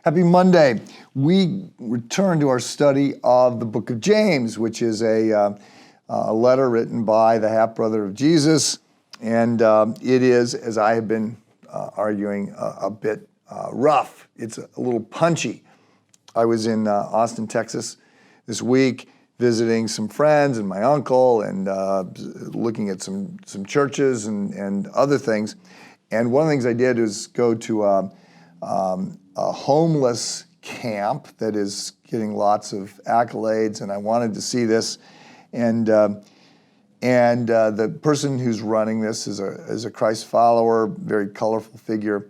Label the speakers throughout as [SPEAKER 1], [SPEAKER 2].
[SPEAKER 1] Happy Monday. We return to our study of the book of James, which is a letter written by the half-brother of Jesus. And it is, as I have been arguing, a bit rough. It's a little punchy. I was in Austin, Texas this week visiting some friends and my uncle and looking at some churches and other things. And one of the things I did was go to a homeless camp that is getting lots of accolades, and I wanted to see this. And the person who's running this is a Christ follower, very colorful figure.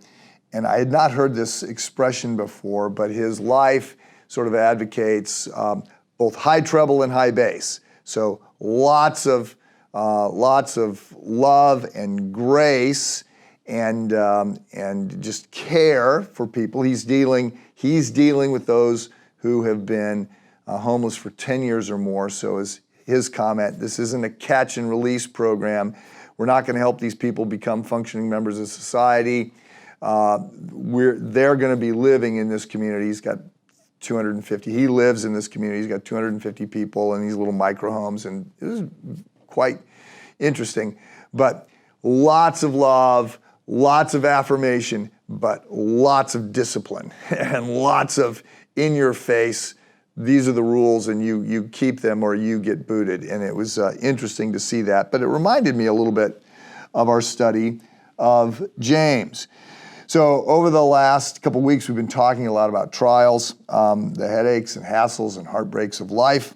[SPEAKER 1] And I had not heard this expression before, but his life sort of advocates both high treble and high bass. So lots of love and grace and just care for people. He's dealing with those who have been homeless for 10 years or more. So as his comment, this isn't a catch and release program. We're not going to help these people become functioning members of society. They're going to be living in this community. He's got 250. He lives in this community. He's got 250 people in these little micro homes, and it was quite interesting. But lots of love, lots of affirmation, but lots of discipline and lots of in your face. These are the rules, and you keep them or you get booted. And it was interesting to see that. But it reminded me a little bit of our study of James. So over the last couple of weeks, we've been talking a lot about trials, the headaches and hassles and heartbreaks of life,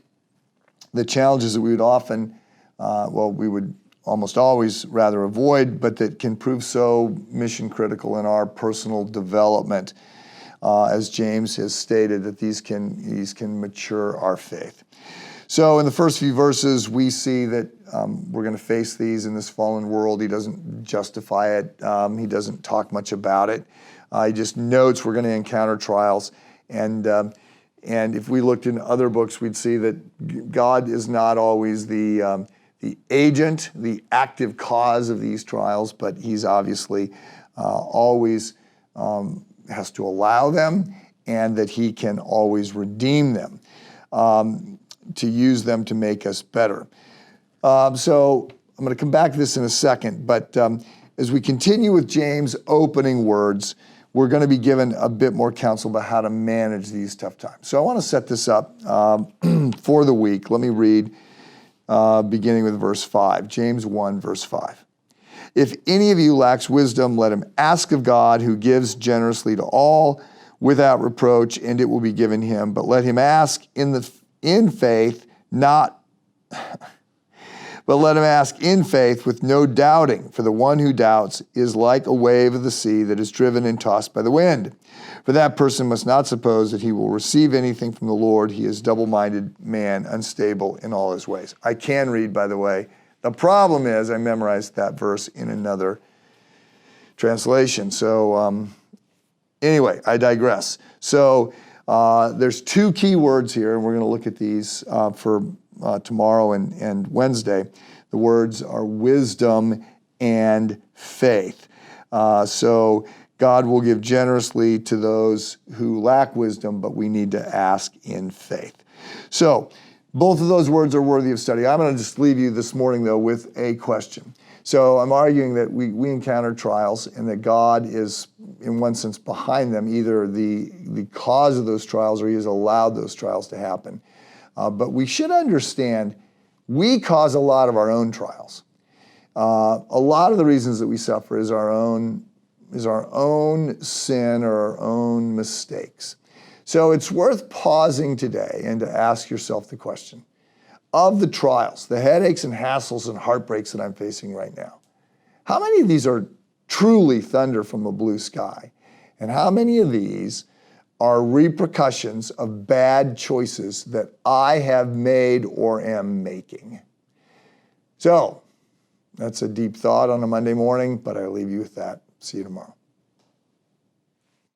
[SPEAKER 1] the challenges that we would often, we would almost always rather avoid, but that can prove so mission critical in our personal development, as James has stated, that these can mature our faith. So in the first few verses, we see that we're going to face these in this fallen world. He doesn't justify it. He doesn't talk much about it. He just notes we're going to encounter trials. And if we looked in other books, we'd see that God is not always the agent, the active cause of these trials, but he's obviously always has to allow them, and that he can always redeem them, to use them to make us better. So I'm going to come back to this in a second, but as we continue with James' opening words, we're going to be given a bit more counsel about how to manage these tough times. So I want to set this up for the week. Let me read beginning with verse 5, James 1, verse 5. If any of you lacks wisdom, let him ask of God, who gives generously to all without reproach, and it will be given him. But let him ask in faith, but let him ask in faith with no doubting. For the one who doubts is like a wave of the sea that is driven and tossed by the wind. For that person must not suppose that he will receive anything from the Lord. He is double-minded man, unstable in all his ways. I can read, by the way. The problem is I memorized that verse in another translation. So anyway, I digress. So there's two key words here, and we're going to look at these for tomorrow and Wednesday. The words are wisdom and faith. So God will give generously to those who lack wisdom, but we need to ask in faith. So both of those words are worthy of study. I'm going to just leave you this morning, though, with a question. So I'm arguing that we encounter trials and that God is, in one sense, behind them, either the cause of those trials or he has allowed those trials to happen. But we should understand we cause a lot of our own trials. A lot of the reasons that we suffer is our own sin or our own mistakes. So it's worth pausing today and to ask yourself the question, of the trials, the headaches and hassles and heartbreaks that I'm facing right now, how many of these are truly thunder from a blue sky? And how many of these are repercussions of bad choices that I have made or am making? So that's a deep thought on a Monday morning, but I'll leave you with that. See you tomorrow.